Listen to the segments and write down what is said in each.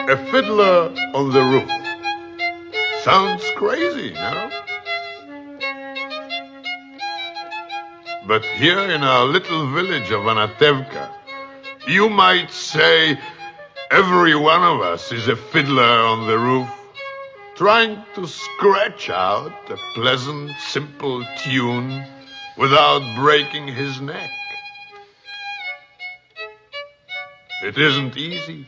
A fiddler on the roof. Sounds crazy, no? But here in our little village of Anatevka, you might say every one of us is a fiddler on the roof, trying to scratch out a pleasant, simple tune without breaking his neck. It isn't easy.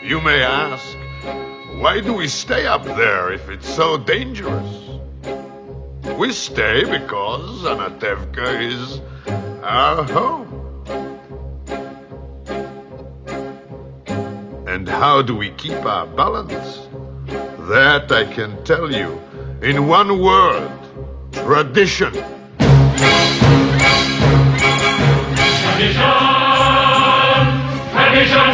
You may ask, why do we stay up there if it's so dangerous? We stay because Anatevka is our home. And how do we keep our balance? That I can tell you in one word: tradition. Tradition, tradition,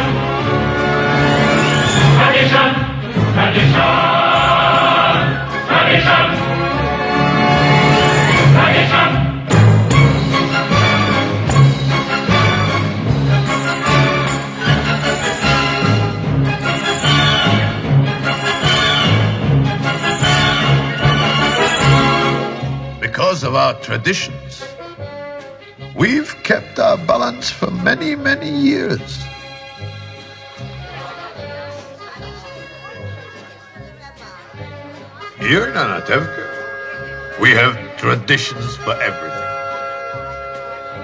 tradition, tradition, tradition, tradition. Because of our traditions, we've kept our balance for many, many years. Here in Anatevka, we have traditions for everything.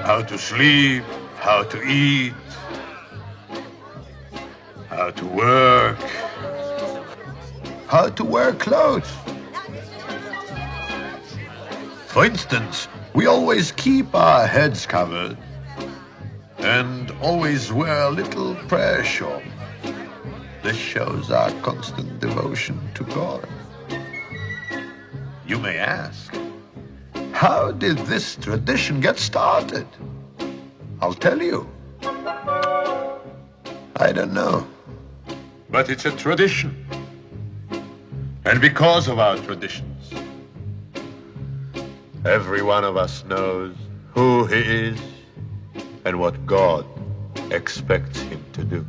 How to sleep, how to eat, how to work, how to wear clothes. For instance, we always keep our heads covered and always wear a little prayer shawl. This shows our constant devotion to God. You may ask, how did this tradition get started? I'll tell you. I don't know. But it's a tradition. And because of our traditions, every one of us knows who he is and what God expects him to do.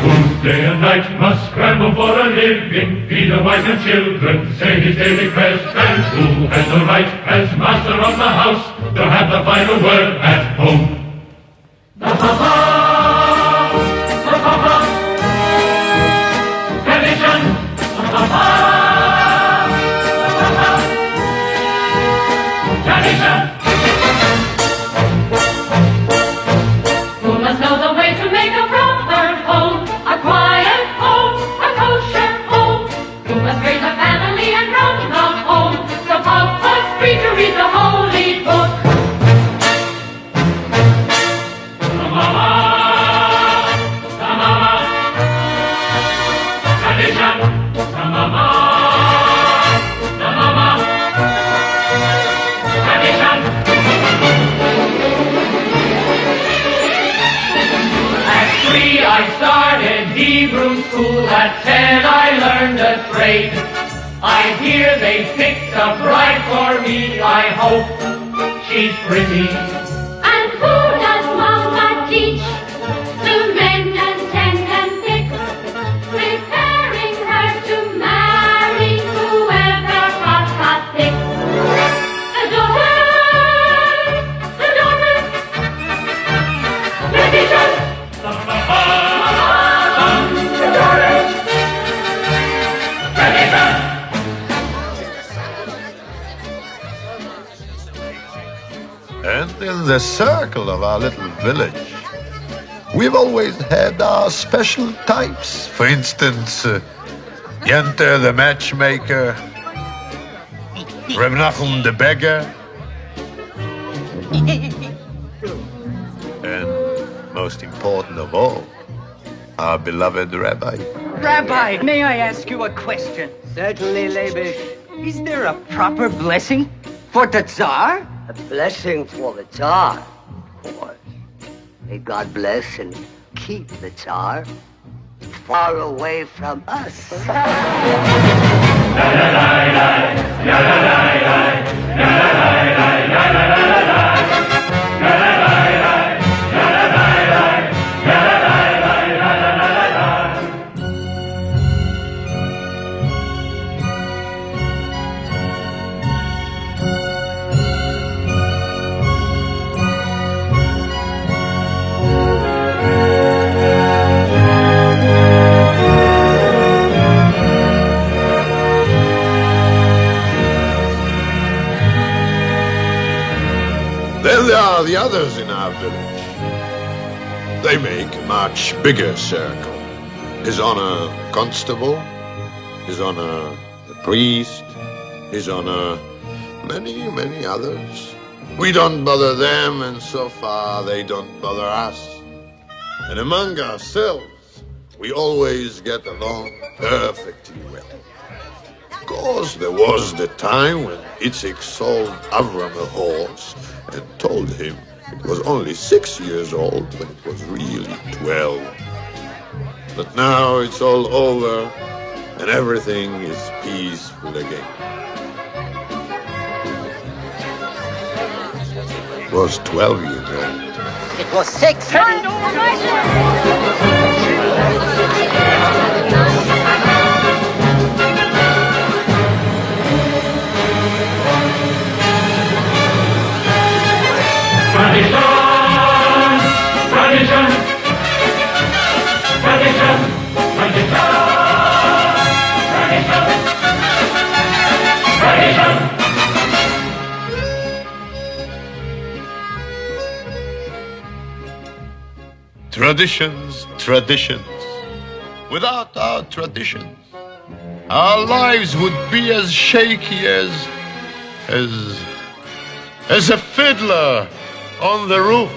Who day and night must scramble for a living, feed a wife and children, say his daily prayers, and who has the right, as master of the house, to have the final word at home? The papa, the papa, tradition, the papa, the papa, tradition. Who must know the way to make a proper home? A quiet home, a kosher home. You must raise a family and run the home. So Papa's free to read the holy book. The mama, tradition. The mama, tradition. At 3 I started Hebrew school, at 10 I learned a trade. I hear they picked a bride for me, I hope she's pretty. And who does Mama teach? To mend and tend and pick, preparing her to marry whoever Papa picks. The daughters, tradition. The daughters, tradition. And in the circle of our little village, we've always had our special types. For instance, Yenter the matchmaker, Reb Nachum the beggar, and most important of all, our beloved rabbi. Rabbi, may I ask you a question? Certainly, Leibish. Is there a proper blessing for the Tsar? A blessing for the Tsar, of course. May God bless and keep the Tsar far away from us. Then there are the others in our village. They make a much bigger circle. His Honor Constable, His Honor the Priest, His Honor many others. We don't bother them, and so far they don't bother us. And among ourselves, we always get along perfectly well. Of course, there was the time when Itzik sold Avram a horse and told him it was only 6 years old when it was really 12. But now it's all over and everything is peaceful again. It was 12 years old. It was 6. Traditions, traditions. Without our traditions, our lives would be as shaky as a fiddler on the roof.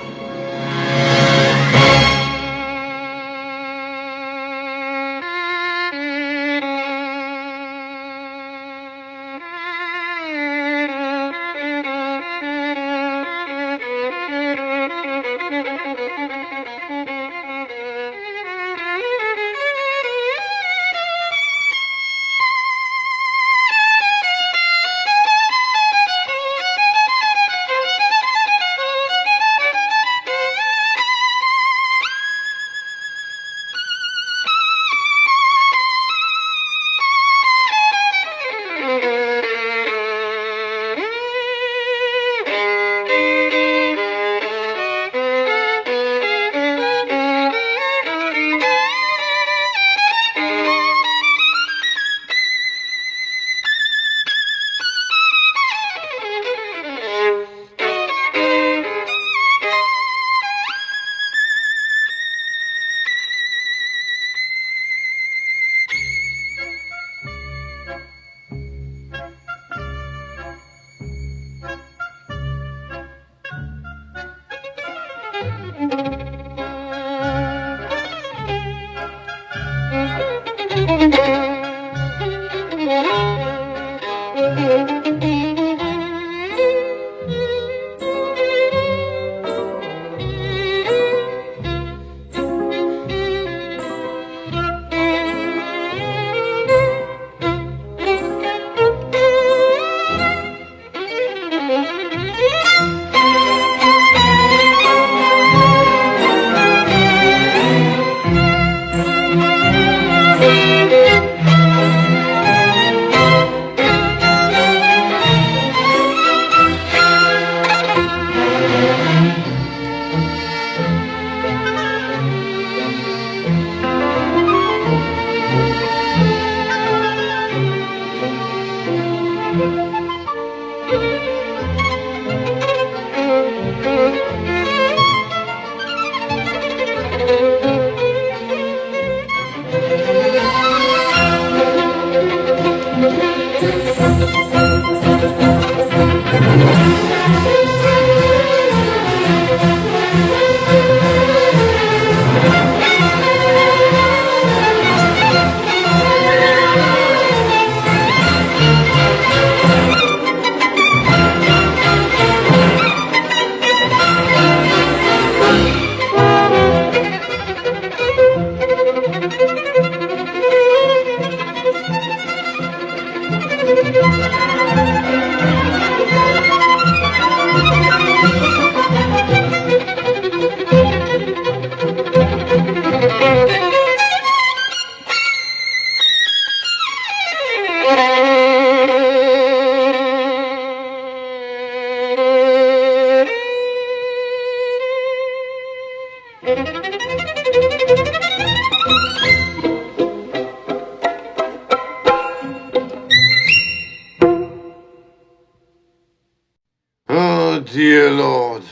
Lord,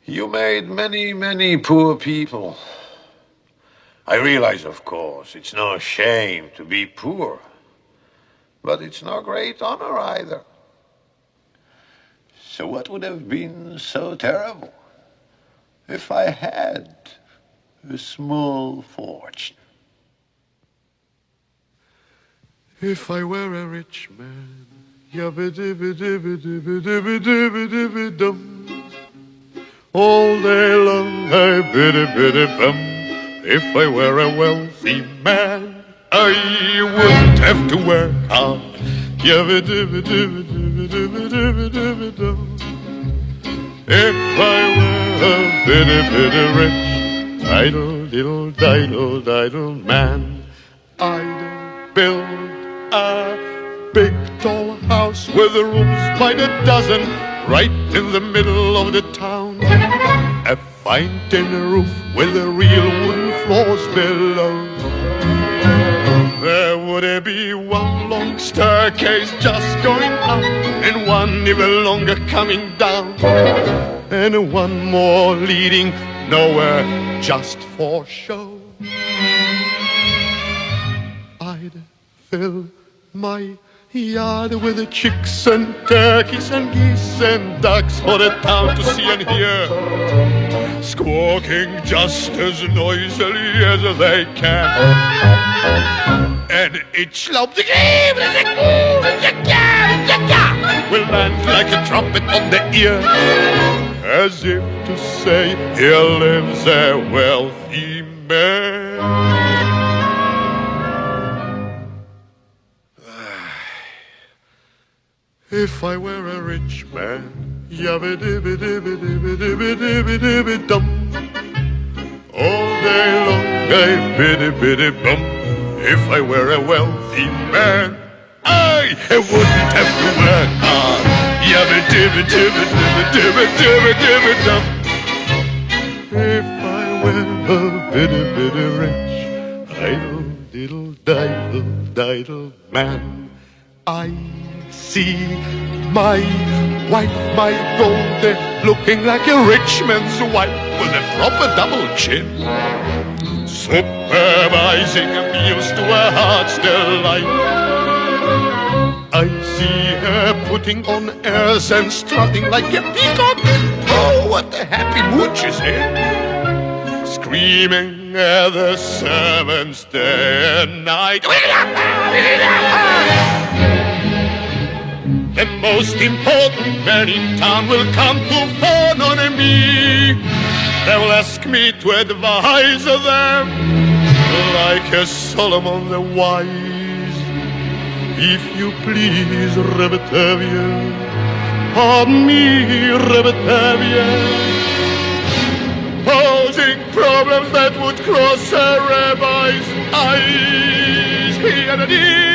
you made many, many poor people. I realize, of course, it's no shame to be poor, but it's no great honor either. So what would have been so terrible if I had a small fortune? If I were a rich man, yabba-dibba-dibba-dibba-dibba-dibba-dibba-dum, all day long I biddy-biddy-bum. If I were a wealthy man, I wouldn't have to work hard. Yabba-dibba-dibba-dibba-dibba-dibba-dibba-dum. If I were a biddy-biddy rich, idle-diddle-diddle-diddle man, I'd build a big tall house with rooms by the dozen, right in the middle of the town. A fine tin roof with the real wooden floors below. There would be one long staircase just going up, and one even longer coming down, and one more leading nowhere just for show. I'd fill my yard with the chicks and turkeys and geese and ducks for the town to see and hear, squawking just as noisily as they can. And each lobe will land like a trumpet on the ear, as if to say, here lives a wealthy man. If I were a rich man, yabba-dibba-dibba-dibba-dibba-dibba-dibba-dum, all day long I biddy-biddy-bum. If I were a wealthy man, I wouldn't have to work hard. Yabba-dibba-dibba-dibba-dibba-dibba-dibba-dum. If I were a biddy-biddy rich, idle-diddle-diddle-diddle man, I see my wife, my Goldie, looking like a rich man's wife with a proper double chin, supervising meals to her heart's delight. I see her putting on airs and strutting like a peacock. Oh, what a happy mood she's in, screaming at the servants day and night. The most important man in town will come to phone on me. They will ask me to advise them, like a Solomon the wise. If you please, Rebbe Tevye, pardon me, Rebbe Tevye, posing problems that would cross a rabbi's eyes. He had a need.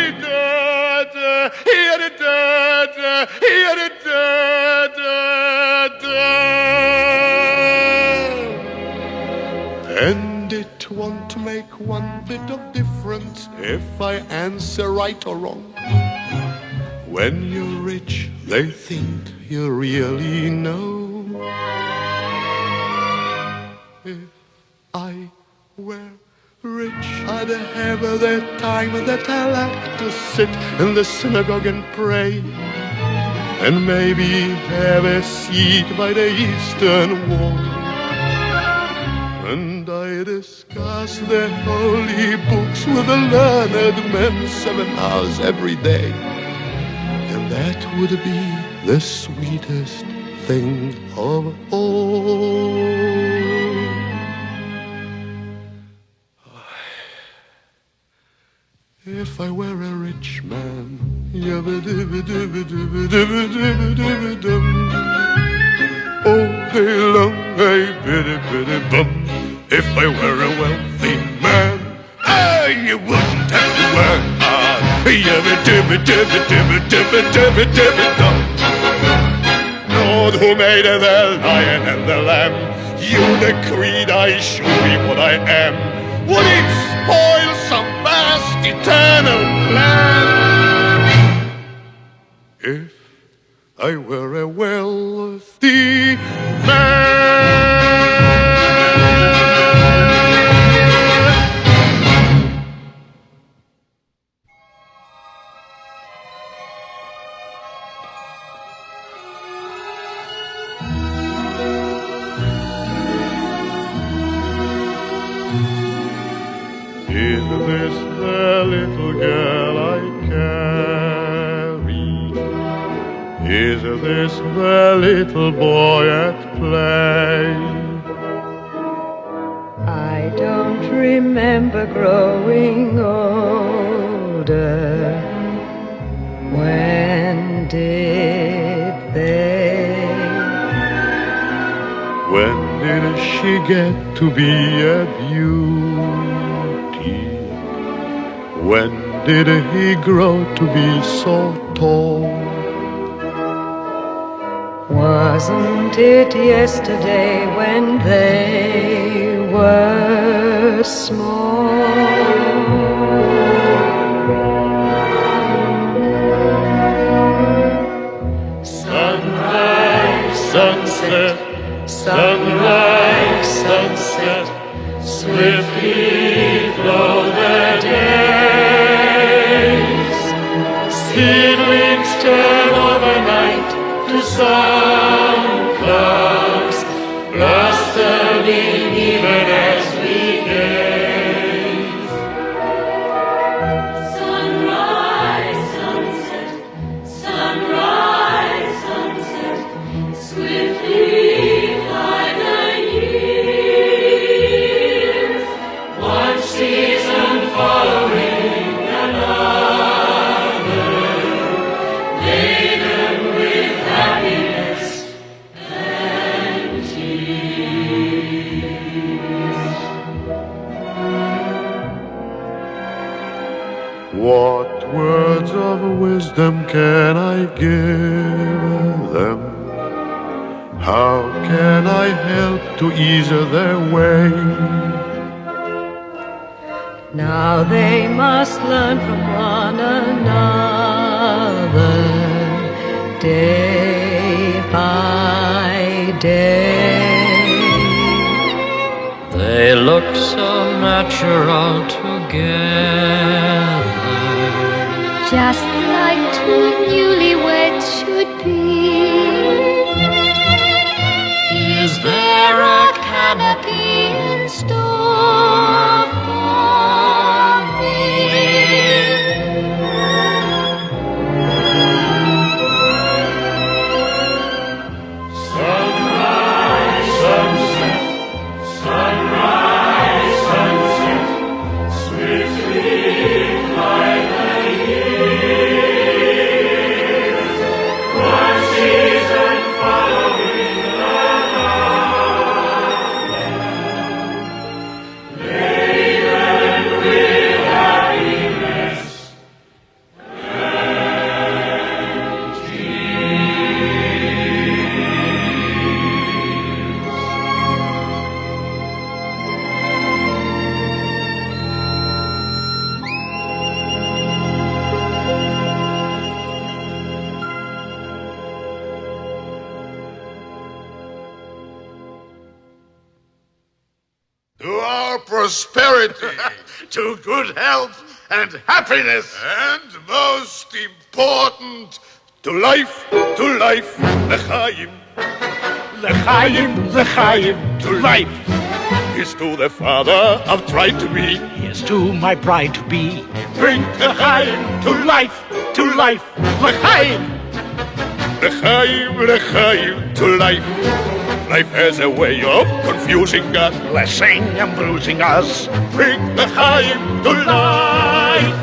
And it won't make one bit of difference if I answer right or wrong. When you're rich, they think you really know. If I were rich, I'd have the time that I like to sit in the synagogue and pray, and maybe have a seat by the eastern wall. And I discuss the holy books with the learned men 7 hours every day. And that would be the sweetest thing of all. If I were a rich man, yabba-dibba-dibba-dibba-dibba-dibba-dibba-dum, all day long I biddy-biddy-bum. If I were a wealthy man, I wouldn't have to work hard. Yabba-dibba-dibba-dibba-dibba-dibba-dibba-dum. Lord, who made the lion and the lamb, you decreed I should be what I am. Would it spoil some vast eternal plan if I were a wealthy man. Is this the little girl I carry? Is this the little boy at play? I don't remember growing older. When did they? When did she get to be a beauty? When did he grow to be so tall? Wasn't it yesterday when they were small? Sunrise, sunset, sunrise, sunset, swiftly flow the days. Seedlings turn overnight to sunflowers, blossoming even as we gaze. Sunrise, sunset, sunrise, sunset, swiftly fly the years. One season following another, laden with happiness and tears. What words of wisdom can I give them? How can I help to ease their way? Now they must learn from one another, day by day. They look so natural together. Just like two newlyweds should be. Is there a canopy in store for me? Sunrise, sunset, sunrise, sunset, swiftly fly the years. One season following another, laden with happiness and to our prosperity, to good health and happiness, and most important, to life, l'chaim. L'chaim, to life. Here's to the father I've tried to be. Here's to my bride to be. Bring l'chaim, to life, l'chaim. L'chaim, to life. Life has a way of confusing us, Blessing and bruising us. bring l'chaim to life.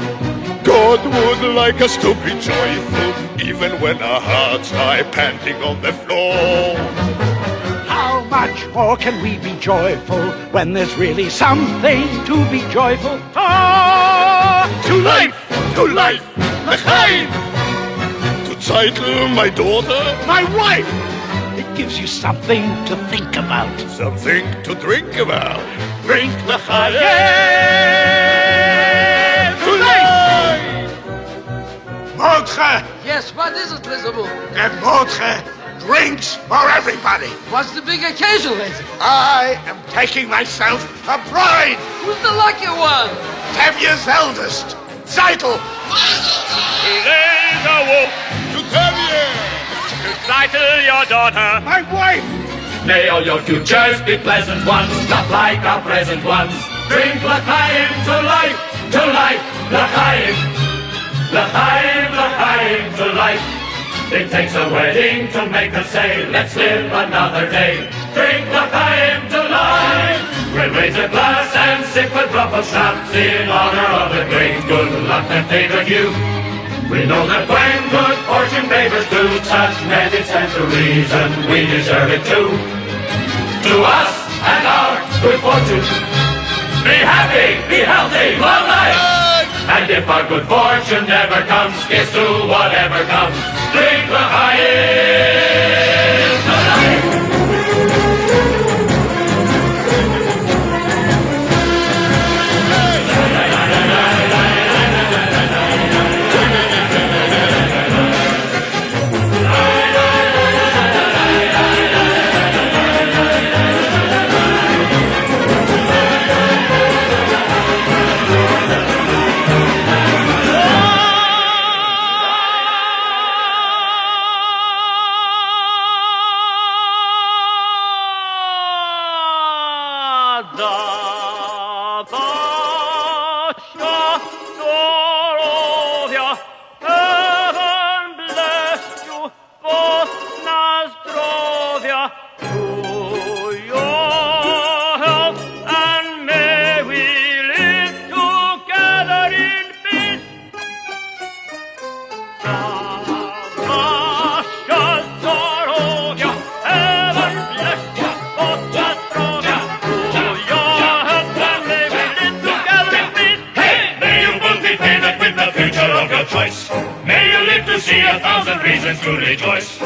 God would like us to be joyful, even when our hearts lie panting on the floor. How much more can we be joyful when there's really something to be joyful for? To life, l'chaim. To title my daughter, My wife! It gives you something to think about. something to drink about. Bring l'chaim to life. Votre! Yes, what is it, Elizabeth? Votre drinks for everybody. What's the big occasion, lady? I am taking myself a bride. Who's the lucky one? Tevye's eldest, Zeitel. To raise a wolf, To Tevye! to Zeitel your daughter. My wife. May all your futures be pleasant ones, not like our present ones. Drink l'chaim to life, l'chaim. L'chaim, l'chaim to life. It takes a wedding to make us say, let's live another day. Drink l'chaim to life. We'll raise a glass and sip a drop of schnapps in honor of the great good luck that favored you. We know that when good fortune favors two such men, it stands to reason we deserve it too. To us and our good fortune, be happy, be healthy, long life. And if our good fortune never comes, here's to whatever comes. Drink l'chaim to life. May you live to see 1,000 reasons to rejoice.